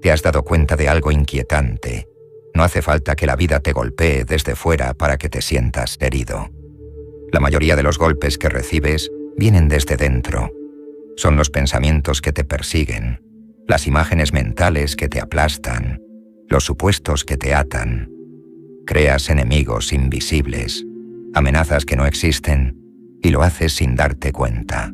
¿Te has dado cuenta de algo inquietante? No hace falta que la vida te golpee desde fuera para que te sientas herido. La mayoría de los golpes que recibes vienen desde dentro. Son los pensamientos que te persiguen, las imágenes mentales que te aplastan, los supuestos que te atan. Creas enemigos invisibles, amenazas que no existen, y lo haces sin darte cuenta.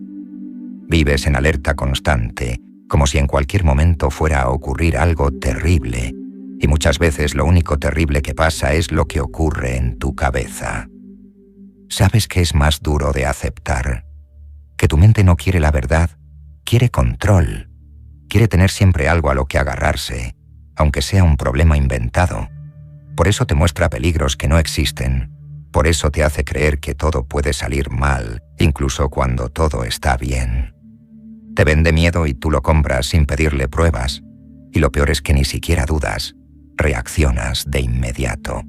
Vives en alerta constante, como si en cualquier momento fuera a ocurrir algo terrible, y muchas veces lo único terrible que pasa es lo que ocurre en tu cabeza. ¿Sabes qué es más duro de aceptar? Que tu mente no quiere la verdad, quiere control. Quiere tener siempre algo a lo que agarrarse, aunque sea un problema inventado. Por eso te muestra peligros que no existen. Por eso te hace creer que todo puede salir mal, incluso cuando todo está bien. Te vende miedo y tú lo compras sin pedirle pruebas. Y lo peor es que ni siquiera dudas, reaccionas de inmediato.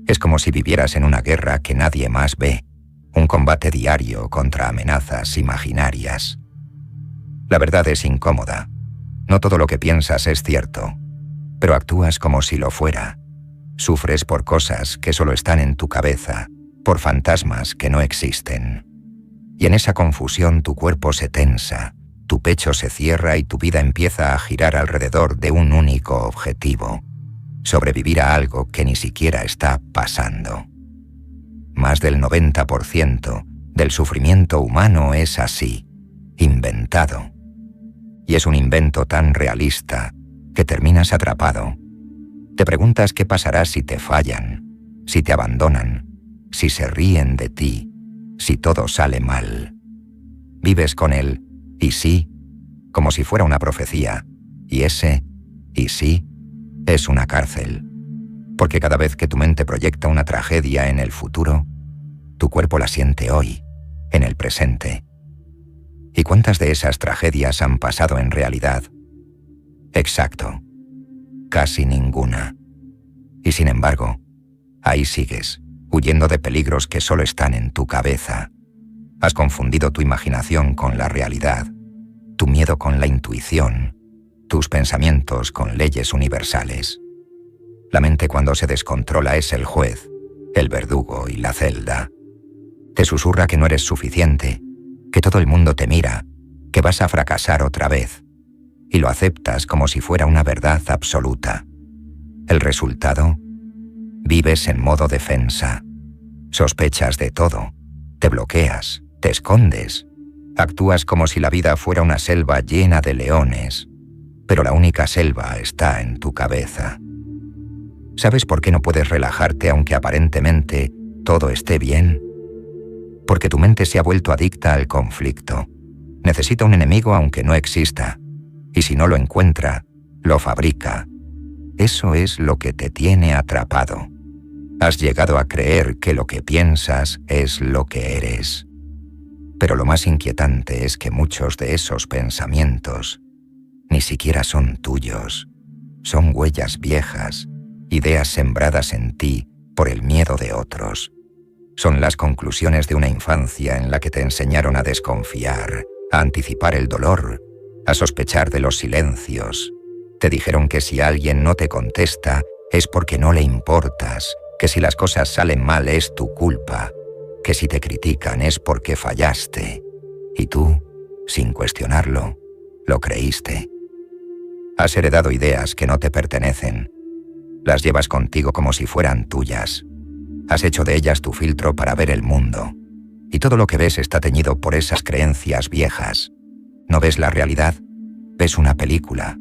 Es como si vivieras en una guerra que nadie más ve, un combate diario contra amenazas imaginarias. La verdad es incómoda. No todo lo que piensas es cierto, pero actúas como si lo fuera. Sufres por cosas que solo están en tu cabeza, por fantasmas que no existen. Y en esa confusión tu cuerpo se tensa, tu pecho se cierra y tu vida empieza a girar alrededor de un único objetivo: sobrevivir a algo que ni siquiera está pasando. Más del 90% del sufrimiento humano es así, inventado. Y es un invento tan realista que terminas atrapado. Te preguntas qué pasará si te fallan, si te abandonan, si se ríen de ti, si todo sale mal. Vives con él, y sí, como si fuera una profecía, y ese, y sí, es una cárcel. Porque cada vez que tu mente proyecta una tragedia en el futuro, tu cuerpo la siente hoy, en el presente. ¿Y cuántas de esas tragedias han pasado en realidad? Exacto. Casi ninguna. Y sin embargo, ahí sigues, huyendo de peligros que solo están en tu cabeza. Has confundido tu imaginación con la realidad, tu miedo con la intuición, tus pensamientos con leyes universales. La mente cuando se descontrola es el juez, el verdugo y la celda. Te susurra que no eres suficiente, que todo el mundo te mira, que vas a fracasar otra vez, y lo aceptas como si fuera una verdad absoluta. El resultado: vives en modo defensa. Sospechas de todo, te bloqueas, te escondes, actúas como si la vida fuera una selva llena de leones, pero la única selva está en tu cabeza. ¿Sabes por qué no puedes relajarte aunque aparentemente todo esté bien? Porque tu mente se ha vuelto adicta al conflicto. Necesita un enemigo aunque no exista, y si no lo encuentra, lo fabrica. Eso es lo que te tiene atrapado. Has llegado a creer que lo que piensas es lo que eres. Pero lo más inquietante es que muchos de esos pensamientos ni siquiera son tuyos. Son huellas viejas, ideas sembradas en ti por el miedo de otros. Son las conclusiones de una infancia en la que te enseñaron a desconfiar, a anticipar el dolor, a sospechar de los silencios. Te dijeron que si alguien no te contesta es porque no le importas, que si las cosas salen mal es tu culpa, que si te critican es porque fallaste. Y tú, sin cuestionarlo, lo creíste. Has heredado ideas que no te pertenecen. Las llevas contigo como si fueran tuyas. Has hecho de ellas tu filtro para ver el mundo. Y todo lo que ves está teñido por esas creencias viejas. No ves la realidad, ves una película.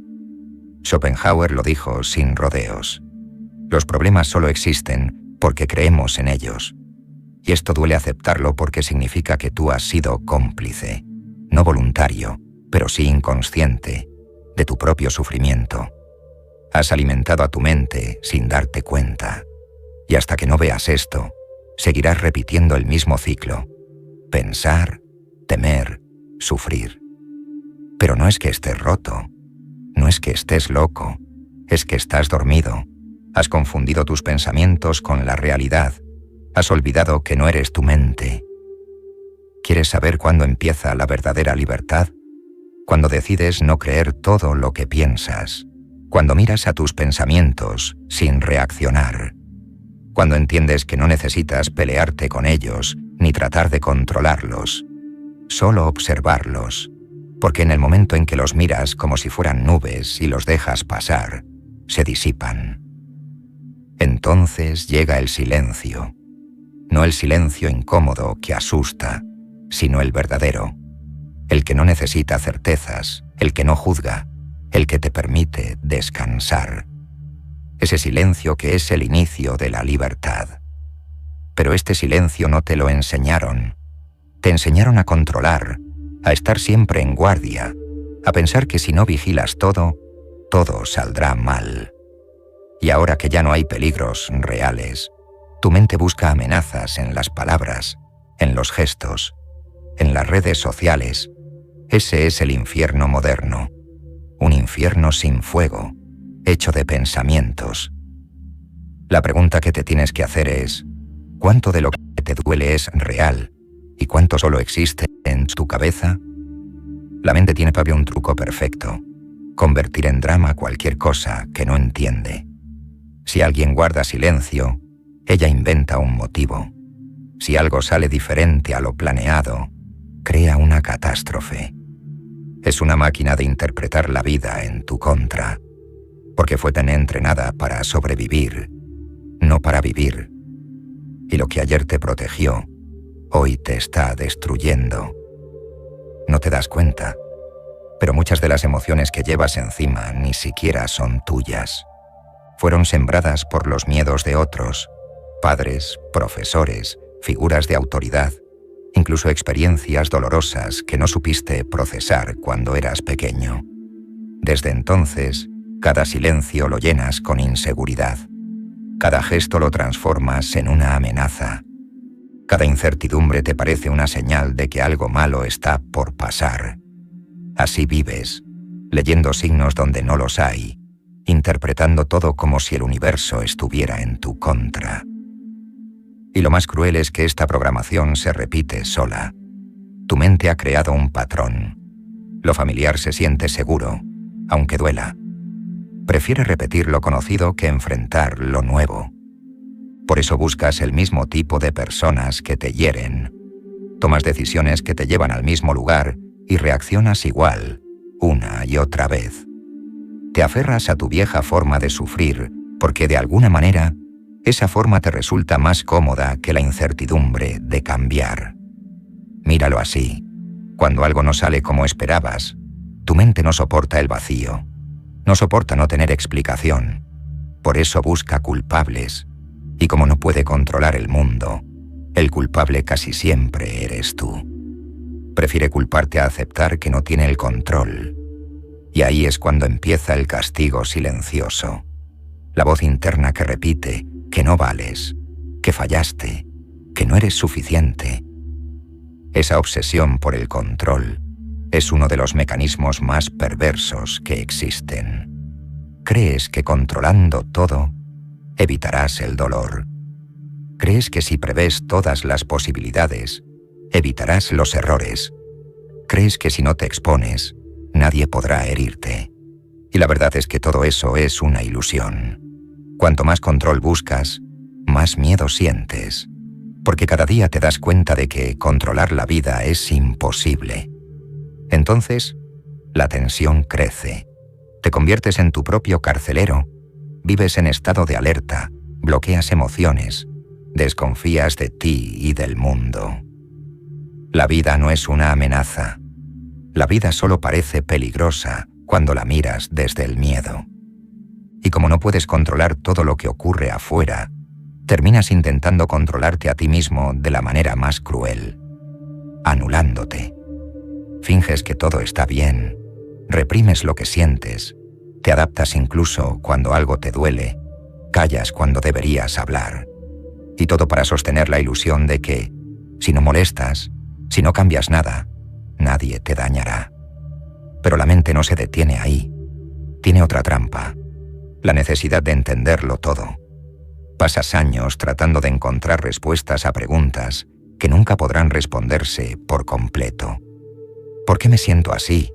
Schopenhauer lo dijo sin rodeos. Los problemas solo existen porque creemos en ellos. Y esto duele aceptarlo porque significa que tú has sido cómplice, no voluntario, pero sí inconsciente, de tu propio sufrimiento. Has alimentado a tu mente sin darte cuenta. Y hasta que no veas esto, seguirás repitiendo el mismo ciclo. Pensar, temer, sufrir. Pero no es que estés roto, no es que estés loco, es que estás dormido. Has confundido tus pensamientos con la realidad. Has olvidado que no eres tu mente. ¿Quieres saber cuándo empieza la verdadera libertad? Cuando decides no creer todo lo que piensas. Cuando miras a tus pensamientos sin reaccionar. Cuando entiendes que no necesitas pelearte con ellos ni tratar de controlarlos. Solo observarlos. Porque en el momento en que los miras como si fueran nubes y los dejas pasar, se disipan. Entonces llega el silencio. No el silencio incómodo que asusta, sino el verdadero. El que no necesita certezas, el que no juzga, el que te permite descansar. Ese silencio que es el inicio de la libertad. Pero este silencio no te lo enseñaron. Te enseñaron a controlar, a estar siempre en guardia, a pensar que si no vigilas todo, todo saldrá mal. Y ahora que ya no hay peligros reales, tu mente busca amenazas en las palabras, en los gestos, en las redes sociales. Ese es el infierno moderno, un infierno sin fuego, hecho de pensamientos. La pregunta que te tienes que hacer es, ¿cuánto de lo que te duele es real y cuánto solo existe en tu cabeza? La mente tiene para un truco perfecto, convertir en drama cualquier cosa que no entiende. Si alguien guarda silencio, ella inventa un motivo. Si algo sale diferente a lo planeado, crea una catástrofe. Es una máquina de interpretar la vida en tu contra, porque fue tan entrenada para sobrevivir, no para vivir. Y lo que ayer te protegió, hoy te está destruyendo. No te das cuenta, pero muchas de las emociones que llevas encima ni siquiera son tuyas. Fueron sembradas por los miedos de otros, padres, profesores, figuras de autoridad, incluso experiencias dolorosas que no supiste procesar cuando eras pequeño. Desde entonces, cada silencio lo llenas con inseguridad. Cada gesto lo transformas en una amenaza. Cada incertidumbre te parece una señal de que algo malo está por pasar. Así vives, leyendo signos donde no los hay, interpretando todo como si el universo estuviera en tu contra. Y lo más cruel es que esta programación se repite sola. Tu mente ha creado un patrón. Lo familiar se siente seguro, aunque duela. Prefiere repetir lo conocido que enfrentar lo nuevo. Por eso buscas el mismo tipo de personas que te hieren. Tomas decisiones que te llevan al mismo lugar y reaccionas igual, una y otra vez. Te aferras a tu vieja forma de sufrir porque de alguna manera esa forma te resulta más cómoda que la incertidumbre de cambiar. Míralo así. Cuando algo no sale como esperabas, tu mente no soporta el vacío. No soporta no tener explicación. Por eso busca culpables. Y como no puede controlar el mundo, el culpable casi siempre eres tú. Prefiere culparte a aceptar que no tiene el control. Y ahí es cuando empieza el castigo silencioso. La voz interna que repite que no vales, que fallaste, que no eres suficiente. Esa obsesión por el control es uno de los mecanismos más perversos que existen. Crees que controlando todo, evitarás el dolor. Crees que si prevés todas las posibilidades, evitarás los errores. Crees que si no te expones, nadie podrá herirte. Y la verdad es que todo eso es una ilusión. Cuanto más control buscas, más miedo sientes. Porque cada día te das cuenta de que controlar la vida es imposible. Entonces, la tensión crece. Te conviertes en tu propio carcelero. Vives en estado de alerta, bloqueas emociones, desconfías de ti y del mundo. La vida no es una amenaza. La vida solo parece peligrosa cuando la miras desde el miedo. Y como no puedes controlar todo lo que ocurre afuera, terminas intentando controlarte a ti mismo de la manera más cruel, anulándote. Finges que todo está bien, reprimes lo que sientes, te adaptas incluso cuando algo te duele, callas cuando deberías hablar. Y todo para sostener la ilusión de que, si no molestas, si no cambias nada, nadie te dañará. Pero la mente no se detiene ahí. Tiene otra trampa, la necesidad de entenderlo todo. Pasas años tratando de encontrar respuestas a preguntas que nunca podrán responderse por completo. ¿Por qué me siento así?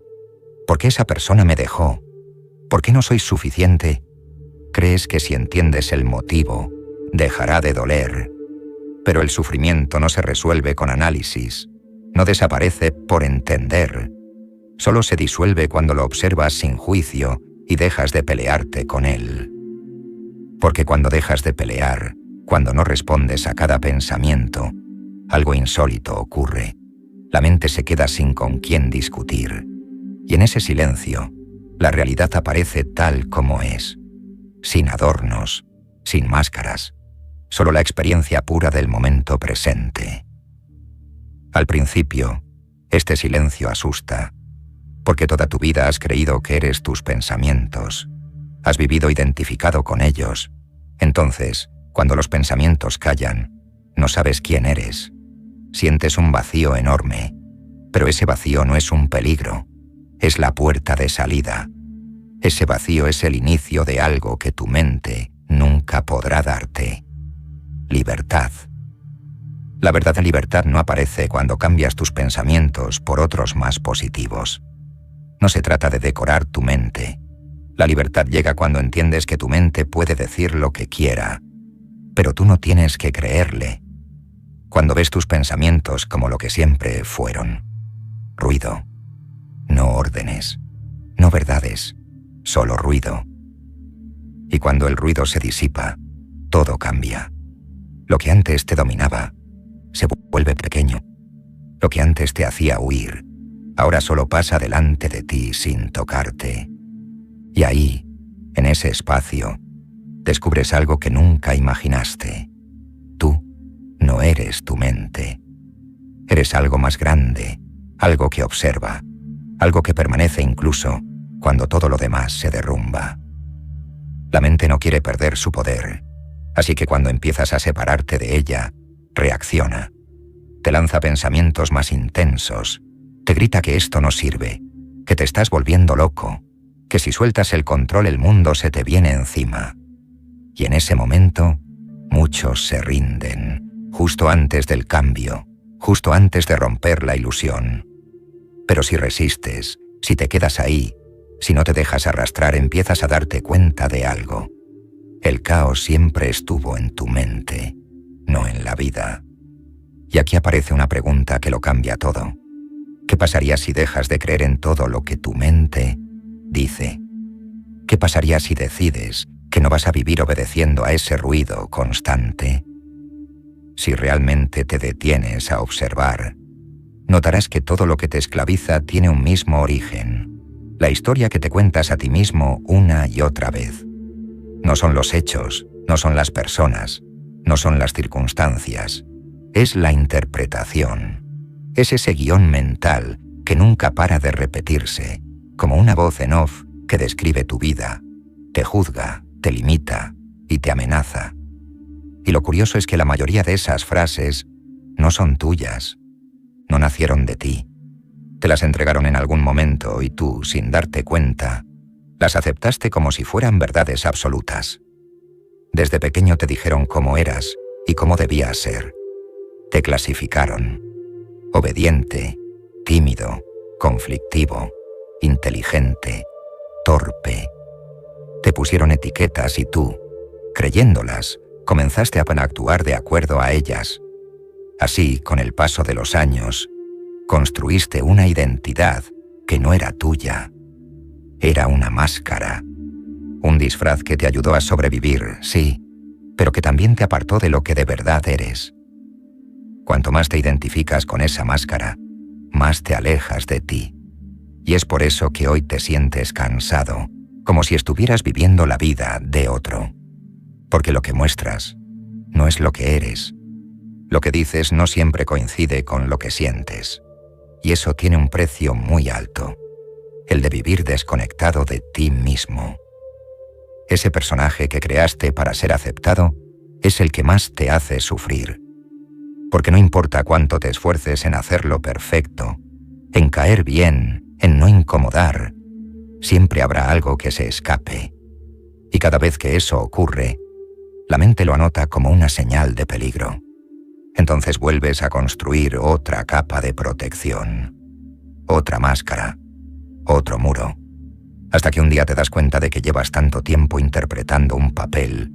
¿Por qué esa persona me dejó? ¿Por qué no soy suficiente? Crees que si entiendes el motivo, dejará de doler. Pero el sufrimiento no se resuelve con análisis, no desaparece por entender. Solo se disuelve cuando lo observas sin juicio y dejas de pelearte con él. Porque cuando dejas de pelear, cuando no respondes a cada pensamiento, algo insólito ocurre. La mente se queda sin con quién discutir. Y en ese silencio, la realidad aparece tal como es, sin adornos, sin máscaras, solo la experiencia pura del momento presente. Al principio, este silencio asusta, porque toda tu vida has creído que eres tus pensamientos, has vivido identificado con ellos. Entonces, cuando los pensamientos callan, no sabes quién eres. Sientes un vacío enorme, pero ese vacío no es un peligro, es la puerta de salida. Ese vacío es el inicio de algo que tu mente nunca podrá darte. Libertad. La verdadera libertad no aparece cuando cambias tus pensamientos por otros más positivos. No se trata de decorar tu mente. La libertad llega cuando entiendes que tu mente puede decir lo que quiera, pero tú no tienes que creerle. Cuando ves tus pensamientos como lo que siempre fueron. Ruido. No órdenes, no verdades, solo ruido. Y cuando el ruido se disipa, todo cambia. Lo que antes te dominaba, se vuelve pequeño. Lo que antes te hacía huir, ahora solo pasa delante de ti sin tocarte. Y ahí, en ese espacio, descubres algo que nunca imaginaste. Tú no eres tu mente. Eres algo más grande, algo que observa, algo que permanece incluso cuando todo lo demás se derrumba. La mente no quiere perder su poder, así que cuando empiezas a separarte de ella, reacciona. Te lanza pensamientos más intensos, te grita que esto no sirve, que te estás volviendo loco, que si sueltas el control el mundo se te viene encima. Y en ese momento, muchos se rinden, justo antes del cambio, justo antes de romper la ilusión. Pero si resistes, si te quedas ahí, si no te dejas arrastrar, empiezas a darte cuenta de algo. El caos siempre estuvo en tu mente, no en la vida. Y aquí aparece una pregunta que lo cambia todo. ¿Qué pasaría si dejas de creer en todo lo que tu mente dice? ¿Qué pasaría si decides que no vas a vivir obedeciendo a ese ruido constante? Si realmente te detienes a observar, notarás que todo lo que te esclaviza tiene un mismo origen, la historia que te cuentas a ti mismo una y otra vez. No son los hechos, no son las personas, no son las circunstancias, es la interpretación. Es ese guión mental que nunca para de repetirse, como una voz en off que describe tu vida, te juzga, te limita y te amenaza. Y lo curioso es que la mayoría de esas frases no son tuyas, no nacieron de ti. Te las entregaron en algún momento y tú, sin darte cuenta, las aceptaste como si fueran verdades absolutas. Desde pequeño te dijeron cómo eras y cómo debías ser. Te clasificaron. Obediente, tímido, conflictivo, inteligente, torpe. Te pusieron etiquetas y tú, creyéndolas, comenzaste a actuar de acuerdo a ellas. Así, con el paso de los años, construiste una identidad que no era tuya. Era una máscara, un disfraz que te ayudó a sobrevivir, sí, pero que también te apartó de lo que de verdad eres. Cuanto más te identificas con esa máscara, más te alejas de ti. Y es por eso que hoy te sientes cansado, como si estuvieras viviendo la vida de otro. Porque lo que muestras no es lo que eres. Lo que dices no siempre coincide con lo que sientes. Y eso tiene un precio muy alto, el de vivir desconectado de ti mismo. Ese personaje que creaste para ser aceptado es el que más te hace sufrir. Porque no importa cuánto te esfuerces en hacerlo perfecto, en caer bien, en no incomodar, siempre habrá algo que se escape. Y cada vez que eso ocurre, la mente lo anota como una señal de peligro. Entonces vuelves a construir otra capa de protección, otra máscara, otro muro. Hasta que un día te das cuenta de que llevas tanto tiempo interpretando un papel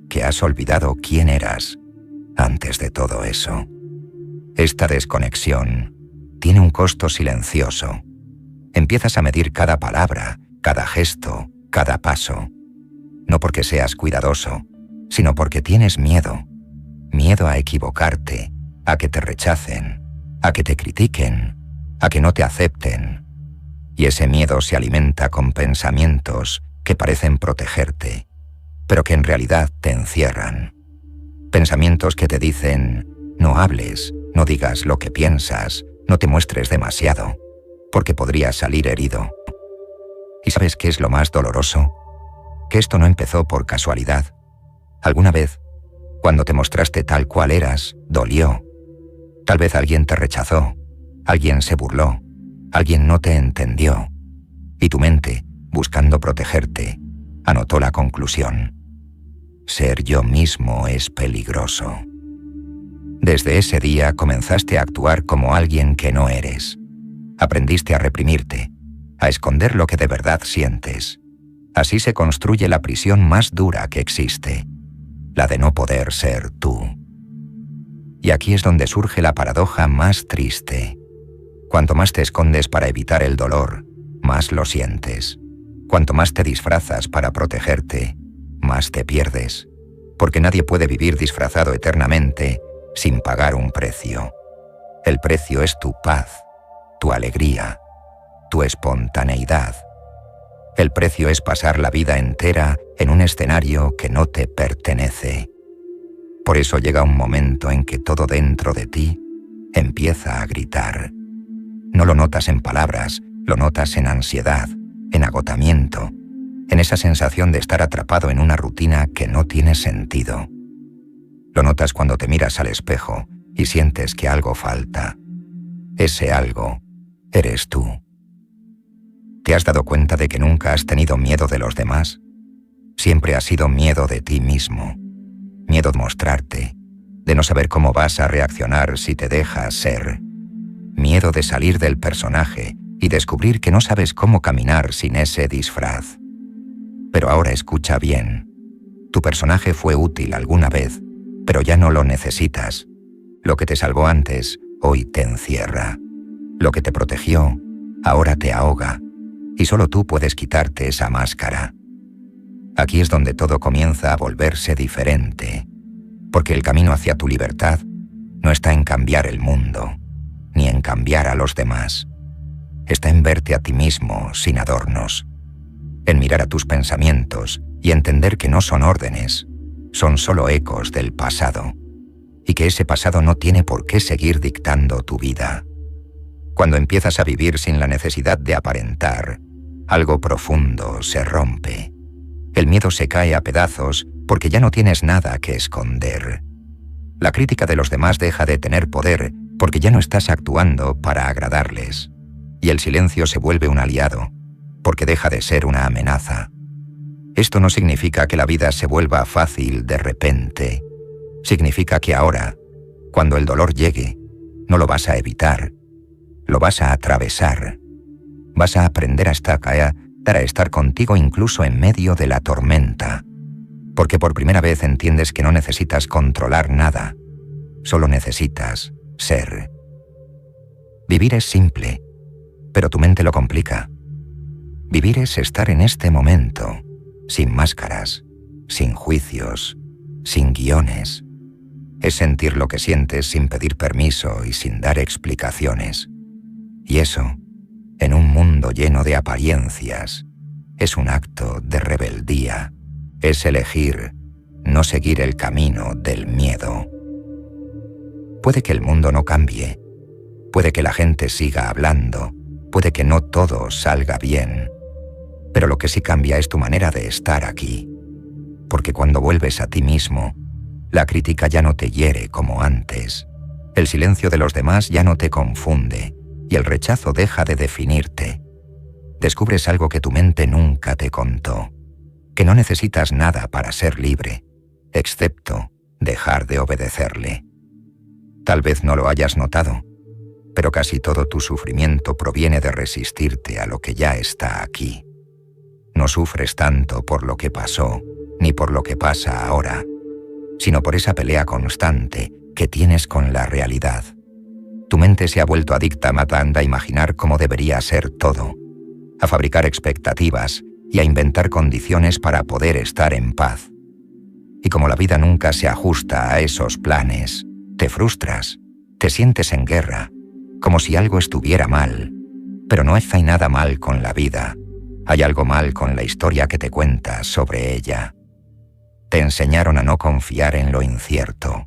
que has olvidado quién eras antes de todo eso. Esta desconexión tiene un costo silencioso. Empiezas a medir cada palabra, cada gesto, cada paso. No porque seas cuidadoso, sino porque tienes miedo. Miedo a equivocarte, a que te rechacen, a que te critiquen, a que no te acepten. Y ese miedo se alimenta con pensamientos que parecen protegerte, pero que en realidad te encierran. Pensamientos que te dicen, no hables, no digas lo que piensas, no te muestres demasiado, porque podrías salir herido. ¿Y sabes qué es lo más doloroso? Que esto no empezó por casualidad. Alguna vez, cuando te mostraste tal cual eras, dolió. Tal vez alguien te rechazó, alguien se burló, alguien no te entendió. Y tu mente, buscando protegerte, anotó la conclusión. Ser yo mismo es peligroso. Desde ese día comenzaste a actuar como alguien que no eres. Aprendiste a reprimirte, a esconder lo que de verdad sientes. Así se construye la prisión más dura que existe, la de no poder ser tú. Y aquí es donde surge la paradoja más triste. Cuanto más te escondes para evitar el dolor, más lo sientes. Cuanto más te disfrazas para protegerte, más te pierdes. Porque nadie puede vivir disfrazado eternamente sin pagar un precio. El precio es tu paz, tu alegría, tu espontaneidad. El precio es pasar la vida entera en un escenario que no te pertenece. Por eso llega un momento en que todo dentro de ti empieza a gritar. No lo notas en palabras, lo notas en ansiedad, en agotamiento, en esa sensación de estar atrapado en una rutina que no tiene sentido. Lo notas cuando te miras al espejo y sientes que algo falta. Ese algo eres tú. ¿Te has dado cuenta de que nunca has tenido miedo de los demás? Siempre ha sido miedo de ti mismo. Miedo de mostrarte, de no saber cómo vas a reaccionar si te dejas ser. Miedo de salir del personaje y descubrir que no sabes cómo caminar sin ese disfraz. Pero ahora escucha bien. Tu personaje fue útil alguna vez, pero ya no lo necesitas. Lo que te salvó antes, hoy te encierra. Lo que te protegió, ahora te ahoga. Y solo tú puedes quitarte esa máscara. Aquí es donde todo comienza a volverse diferente, porque el camino hacia tu libertad no está en cambiar el mundo, ni en cambiar a los demás. Está en verte a ti mismo sin adornos, en mirar a tus pensamientos y entender que no son órdenes, son solo ecos del pasado, y que ese pasado no tiene por qué seguir dictando tu vida. Cuando empiezas a vivir sin la necesidad de aparentar, algo profundo se rompe. El miedo se cae a pedazos porque ya no tienes nada que esconder. La crítica de los demás deja de tener poder porque ya no estás actuando para agradarles. Y el silencio se vuelve un aliado, porque deja de ser una amenaza. Esto no significa que la vida se vuelva fácil de repente. Significa que ahora, cuando el dolor llegue, no lo vas a evitar, lo vas a atravesar. Vas a aprender a estar contigo incluso en medio de la tormenta, porque por primera vez entiendes que no necesitas controlar nada, solo necesitas ser. Vivir es simple, pero tu mente lo complica. Vivir es estar en este momento, sin máscaras, sin juicios, sin guiones. Es sentir lo que sientes sin pedir permiso y sin dar explicaciones. Y eso, en un mundo lleno de apariencias, es un acto de rebeldía. Es elegir no seguir el camino del miedo. Puede que el mundo no cambie, puede que la gente siga hablando, puede que no todo salga bien, pero lo que sí cambia es tu manera de estar aquí, porque cuando vuelves a ti mismo, la crítica ya no te hiere como antes, el silencio de los demás ya no te confunde, y el rechazo deja de definirte. Descubres algo que tu mente nunca te contó, que no necesitas nada para ser libre, excepto dejar de obedecerle. Tal vez no lo hayas notado, pero casi todo tu sufrimiento proviene de resistirte a lo que ya está aquí. No sufres tanto por lo que pasó, ni por lo que pasa ahora, sino por esa pelea constante que tienes con la realidad. Tu mente se ha vuelto adicta a imaginar cómo debería ser todo, a fabricar expectativas y a inventar condiciones para poder estar en paz. Y como la vida nunca se ajusta a esos planes, te frustras, te sientes en guerra, como si algo estuviera mal. Pero no hay nada mal con la vida, hay algo mal con la historia que te cuentas sobre ella. Te enseñaron a no confiar en lo incierto,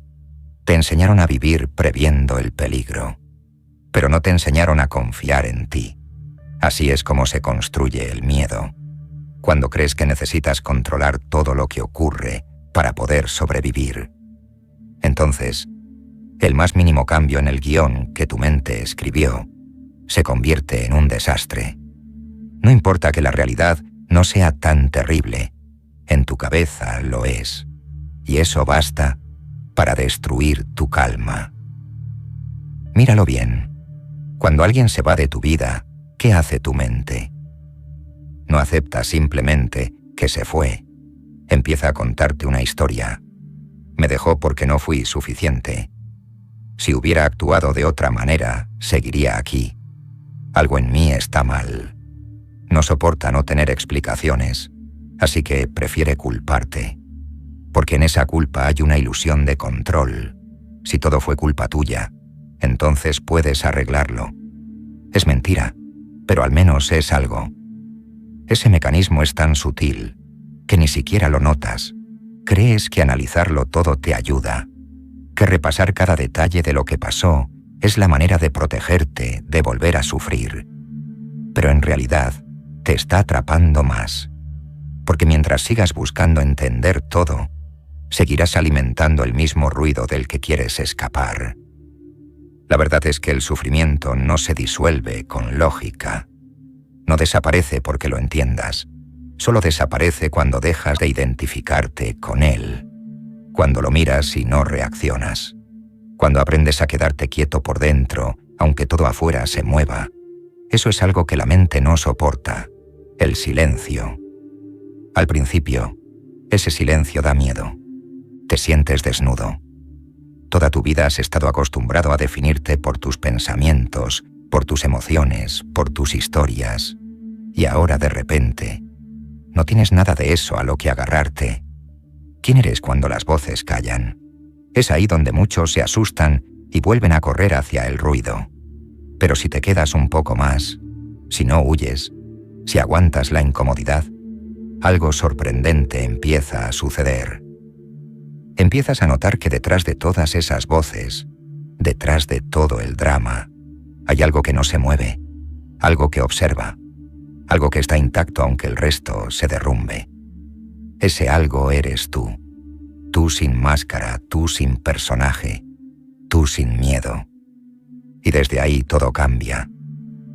te enseñaron a vivir previendo el peligro, pero no te enseñaron a confiar en ti. Así es como se construye el miedo, cuando crees que necesitas controlar todo lo que ocurre para poder sobrevivir. Entonces, el más mínimo cambio en el guión que tu mente escribió se convierte en un desastre. No importa que la realidad no sea tan terrible, en tu cabeza lo es, y eso basta para destruir tu calma. Míralo bien. Cuando alguien se va de tu vida, ¿qué hace tu mente? No acepta simplemente que se fue. Empieza a contarte una historia. Me dejó porque no fui suficiente. Si hubiera actuado de otra manera, seguiría aquí. Algo en mí está mal. No soporta no tener explicaciones, así que prefiere culparte. Porque en esa culpa hay una ilusión de control. Si todo fue culpa tuya, entonces puedes arreglarlo. Es mentira, pero al menos es algo. Ese mecanismo es tan sutil que ni siquiera lo notas. Crees que analizarlo todo te ayuda, que repasar cada detalle de lo que pasó es la manera de protegerte de volver a sufrir. Pero en realidad te está atrapando más, porque mientras sigas buscando entender todo, seguirás alimentando el mismo ruido del que quieres escapar. La verdad es que el sufrimiento no se disuelve con lógica. No desaparece porque lo entiendas. Solo desaparece cuando dejas de identificarte con él. Cuando lo miras y no reaccionas. Cuando aprendes a quedarte quieto por dentro, aunque todo afuera se mueva. Eso es algo que la mente no soporta. El silencio. Al principio, ese silencio da miedo. Te sientes desnudo. Toda tu vida has estado acostumbrado a definirte por tus pensamientos, por tus emociones, por tus historias. Y ahora de repente, no tienes nada de eso a lo que agarrarte. ¿Quién eres cuando las voces callan? Es ahí donde muchos se asustan y vuelven a correr hacia el ruido. Pero si te quedas un poco más, si no huyes, si aguantas la incomodidad, algo sorprendente empieza a suceder. Empiezas a notar que detrás de todas esas voces, detrás de todo el drama, hay algo que no se mueve, algo que observa, algo que está intacto aunque el resto se derrumbe. Ese algo eres tú. Tú sin máscara, tú sin personaje, tú sin miedo. Y desde ahí todo cambia,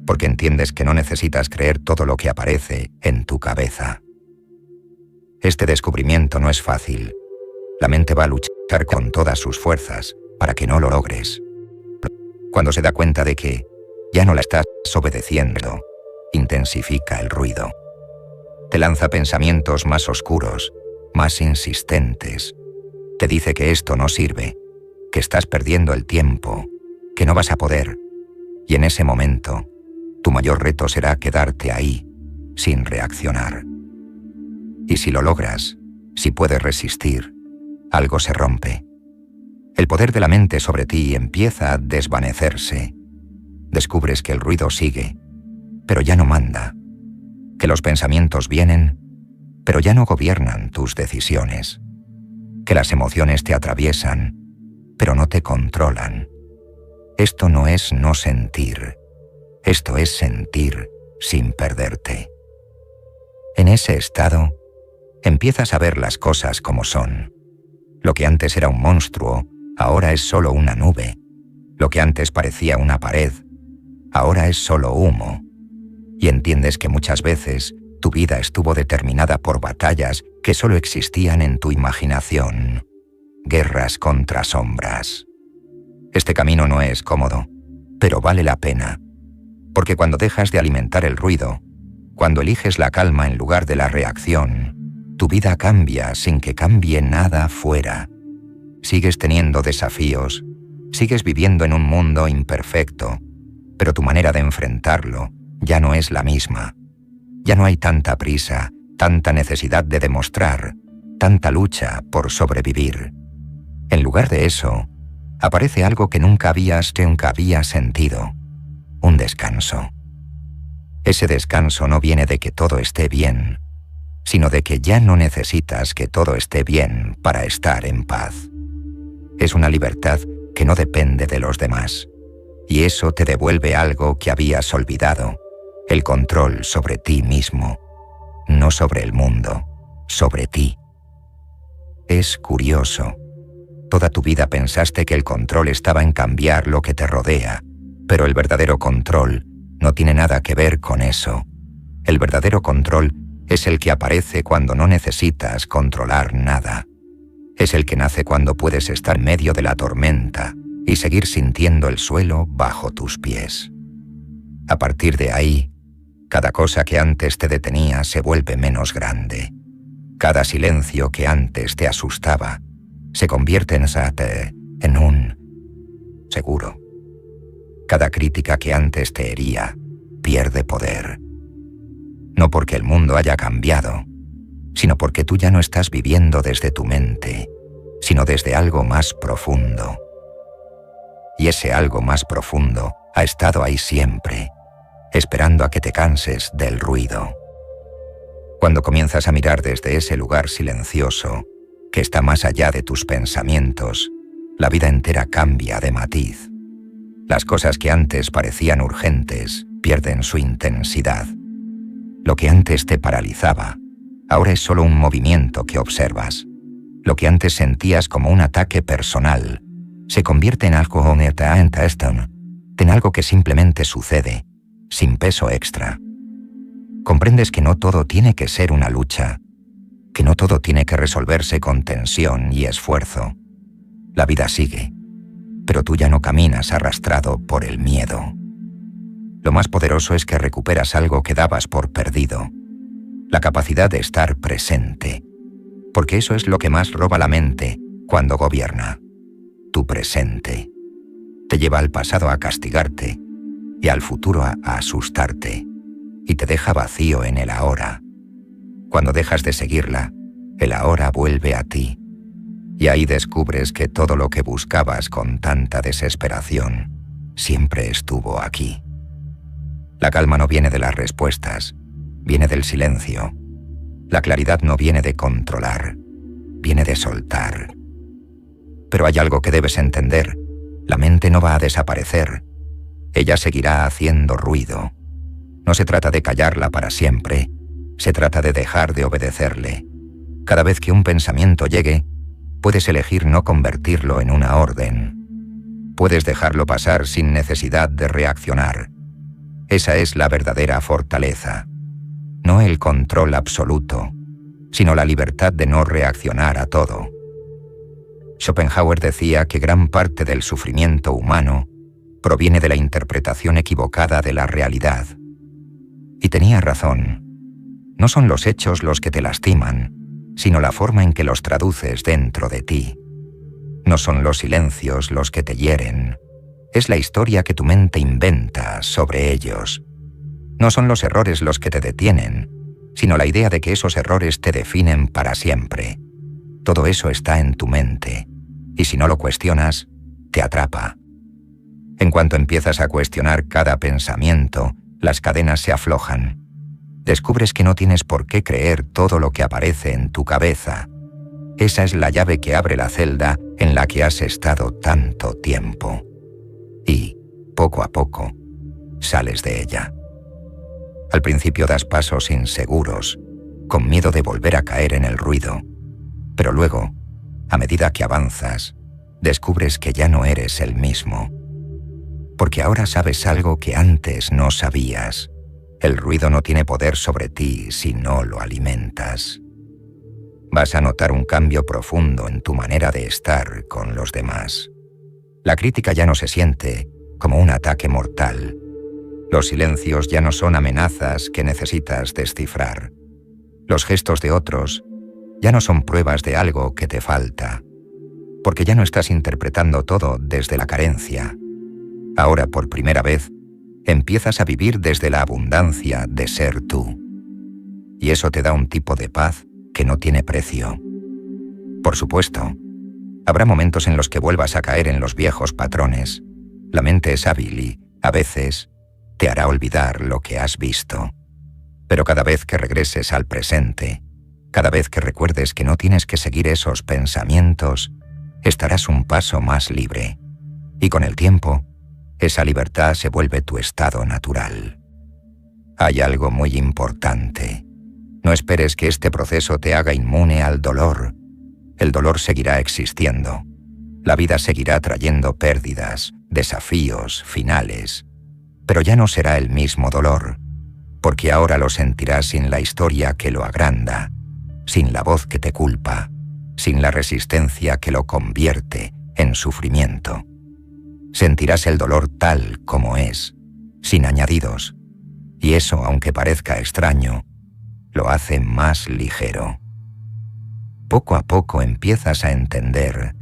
porque entiendes que no necesitas creer todo lo que aparece en tu cabeza. Este descubrimiento no es fácil. La mente va a luchar con todas sus fuerzas para que no lo logres. Cuando se da cuenta de que ya no la estás obedeciendo, intensifica el ruido. Te lanza pensamientos más oscuros, más insistentes. Te dice que esto no sirve, que estás perdiendo el tiempo, que no vas a poder. Y en ese momento, tu mayor reto será quedarte ahí, sin reaccionar. Y si lo logras, si puedes resistir, algo se rompe. El poder de la mente sobre ti empieza a desvanecerse. Descubres que el ruido sigue, pero ya no manda. Que los pensamientos vienen, pero ya no gobiernan tus decisiones. Que las emociones te atraviesan, pero no te controlan. Esto no es no sentir. Esto es sentir sin perderte. En ese estado, empiezas a ver las cosas como son. Lo que antes era un monstruo, ahora es solo una nube. Lo que antes parecía una pared, ahora es solo humo. Y entiendes que muchas veces tu vida estuvo determinada por batallas que solo existían en tu imaginación. Guerras contra sombras. Este camino no es cómodo, pero vale la pena. Porque cuando dejas de alimentar el ruido, Cuando eliges la calma en lugar de la reacción, tu vida cambia sin que cambie nada fuera. Sigues teniendo desafíos, sigues viviendo en un mundo imperfecto, pero tu manera de enfrentarlo ya no es la misma. Ya no hay tanta prisa, tanta necesidad de demostrar, tanta lucha por sobrevivir. En lugar de eso, aparece algo que nunca habías sentido: un descanso. Ese descanso no viene de que todo esté bien, sino de que ya no necesitas que todo esté bien para estar en paz. Es una libertad que no depende de los demás, y eso te devuelve algo que habías olvidado: el control sobre ti mismo, no sobre el mundo, sobre ti. Es curioso. Toda tu vida pensaste que el control estaba en cambiar lo que te rodea, pero el verdadero control no tiene nada que ver con eso. El verdadero control es el que aparece cuando no necesitas controlar nada. Es el que nace cuando puedes estar en medio de la tormenta y seguir sintiendo el suelo bajo tus pies. A partir de ahí, cada cosa que antes te detenía se vuelve menos grande. Cada silencio que antes te asustaba se convierte en un seguro. Cada crítica que antes te hería pierde poder. No porque el mundo haya cambiado, sino porque tú ya no estás viviendo desde tu mente, sino desde algo más profundo. Y ese algo más profundo ha estado ahí siempre, esperando a que te canses del ruido. Cuando comienzas a mirar desde ese lugar silencioso, que está más allá de tus pensamientos, la vida entera cambia de matiz. Las cosas que antes parecían urgentes pierden su intensidad. Lo que antes te paralizaba, ahora es solo un movimiento que observas. Lo que antes sentías como un ataque personal, se convierte en algo que simplemente sucede, sin peso extra. Comprendes que no todo tiene que ser una lucha, que no todo tiene que resolverse con tensión y esfuerzo. La vida sigue, pero tú ya no caminas arrastrado por el miedo. Lo más poderoso es que recuperas algo que dabas por perdido, la capacidad de estar presente, porque eso es lo que más roba la mente cuando gobierna. Tu presente te lleva al pasado a castigarte y al futuro a asustarte, y te deja vacío en el ahora. Cuando dejas de seguirla, el ahora vuelve a ti, y ahí descubres que todo lo que buscabas con tanta desesperación siempre estuvo aquí. La calma no viene de las respuestas, viene del silencio. La claridad no viene de controlar, viene de soltar. Pero hay algo que debes entender: la mente no va a desaparecer. Ella seguirá haciendo ruido. No se trata de callarla para siempre, se trata de dejar de obedecerle. Cada vez que un pensamiento llegue, puedes elegir no convertirlo en una orden. Puedes dejarlo pasar sin necesidad de reaccionar. Esa es la verdadera fortaleza. No el control absoluto, sino la libertad de no reaccionar a todo. Schopenhauer decía que gran parte del sufrimiento humano proviene de la interpretación equivocada de la realidad. Y tenía razón. No son los hechos los que te lastiman, sino la forma en que los traduces dentro de ti. No son los silencios los que te hieren, es la historia que tu mente inventa sobre ellos. No son los errores los que te detienen, sino la idea de que esos errores te definen para siempre. Todo eso está en tu mente, y si no lo cuestionas, te atrapa. En cuanto empiezas a cuestionar cada pensamiento, las cadenas se aflojan. Descubres que no tienes por qué creer todo lo que aparece en tu cabeza. Esa es la llave que abre la celda en la que has estado tanto tiempo. Y, poco a poco, sales de ella. Al principio das pasos inseguros, con miedo de volver a caer en el ruido. Pero luego, a medida que avanzas, descubres que ya no eres el mismo. Porque ahora sabes algo que antes no sabías. El ruido no tiene poder sobre ti si no lo alimentas. Vas a notar un cambio profundo en tu manera de estar con los demás. La crítica ya no se siente como un ataque mortal. Los silencios ya no son amenazas que necesitas descifrar. Los gestos de otros ya no son pruebas de algo que te falta, porque ya no estás interpretando todo desde la carencia. Ahora, por primera vez, empiezas a vivir desde la abundancia de ser tú. Y eso te da un tipo de paz que no tiene precio. Por supuesto, habrá momentos en los que vuelvas a caer en los viejos patrones. La mente es hábil y, a veces, te hará olvidar lo que has visto. Pero cada vez que regreses al presente, cada vez que recuerdes que no tienes que seguir esos pensamientos, estarás un paso más libre. Y con el tiempo, esa libertad se vuelve tu estado natural. Hay algo muy importante. No esperes que este proceso te haga inmune al dolor. El dolor seguirá existiendo. La vida seguirá trayendo pérdidas, desafíos, finales. Pero ya no será el mismo dolor, porque ahora lo sentirás sin la historia que lo agranda, sin la voz que te culpa, sin la resistencia que lo convierte en sufrimiento. Sentirás el dolor tal como es, sin añadidos, y eso, aunque parezca extraño, lo hace más ligero. Poco a poco empiezas a entender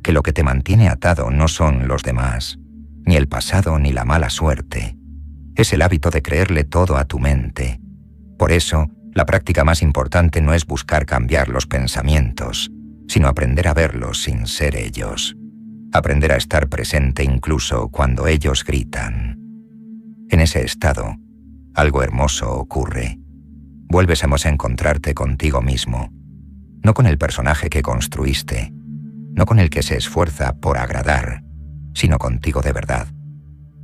que lo que te mantiene atado no son los demás, ni el pasado ni la mala suerte. Es el hábito de creerle todo a tu mente. Por eso, la práctica más importante no es buscar cambiar los pensamientos, sino aprender a verlos sin ser ellos. Aprender a estar presente incluso cuando ellos gritan. En ese estado, algo hermoso ocurre. Vuelves a encontrarte contigo mismo, no con el personaje que construiste, no con el que se esfuerza por agradar, sino contigo de verdad.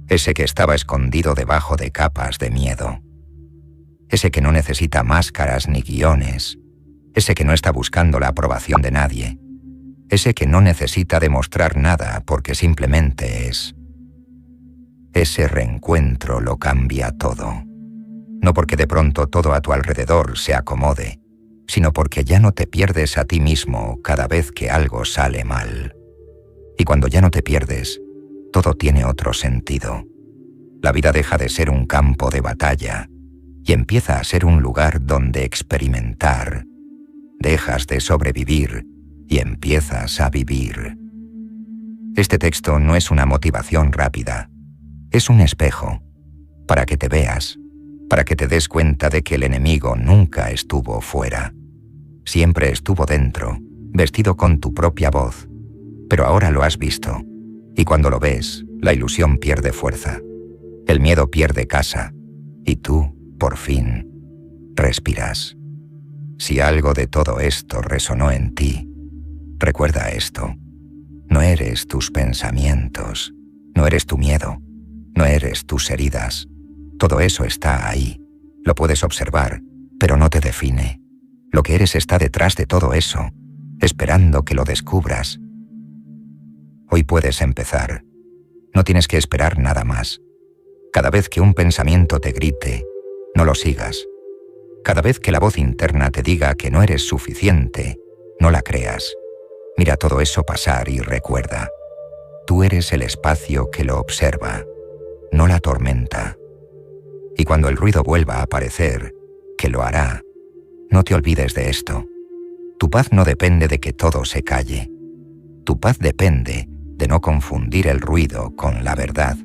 Ese que estaba escondido debajo de capas de miedo. Ese que no necesita máscaras ni guiones. Ese que no está buscando la aprobación de nadie. Ese que no necesita demostrar nada porque simplemente es. Ese reencuentro lo cambia todo. No porque de pronto todo a tu alrededor se acomode, sino porque ya no te pierdes a ti mismo cada vez que algo sale mal. Y cuando ya no te pierdes, todo tiene otro sentido. La vida deja de ser un campo de batalla y empieza a ser un lugar donde experimentar. Dejas de sobrevivir y empiezas a vivir. Este texto no es una motivación rápida, es un espejo, para que te veas, para que te des cuenta de que el enemigo nunca estuvo fuera. Siempre estuvo dentro, vestido con tu propia voz, pero ahora lo has visto. Y cuando lo ves, la ilusión pierde fuerza, el miedo pierde casa, y tú, por fin, respiras. Si algo de todo esto resonó en ti, recuerda esto. No eres tus pensamientos, no eres tu miedo, no eres tus heridas. Todo eso está ahí, lo puedes observar, pero no te define. Lo que eres está detrás de todo eso, esperando que lo descubras. Hoy puedes empezar. No tienes que esperar nada más. Cada vez que un pensamiento te grite, no lo sigas. Cada vez que la voz interna te diga que no eres suficiente, no la creas. Mira todo eso pasar y recuerda. Tú eres el espacio que lo observa, no la tormenta. Y cuando el ruido vuelva a aparecer, que lo hará, no te olvides de esto. Tu paz no depende de que todo se calle. Tu paz depende de no confundir el ruido con la verdad.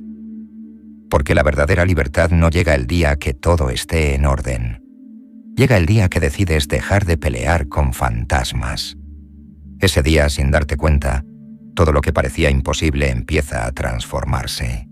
Porque la verdadera libertad no llega el día que todo esté en orden. Llega el día que decides dejar de pelear con fantasmas. Ese día, sin darte cuenta, todo lo que parecía imposible empieza a transformarse.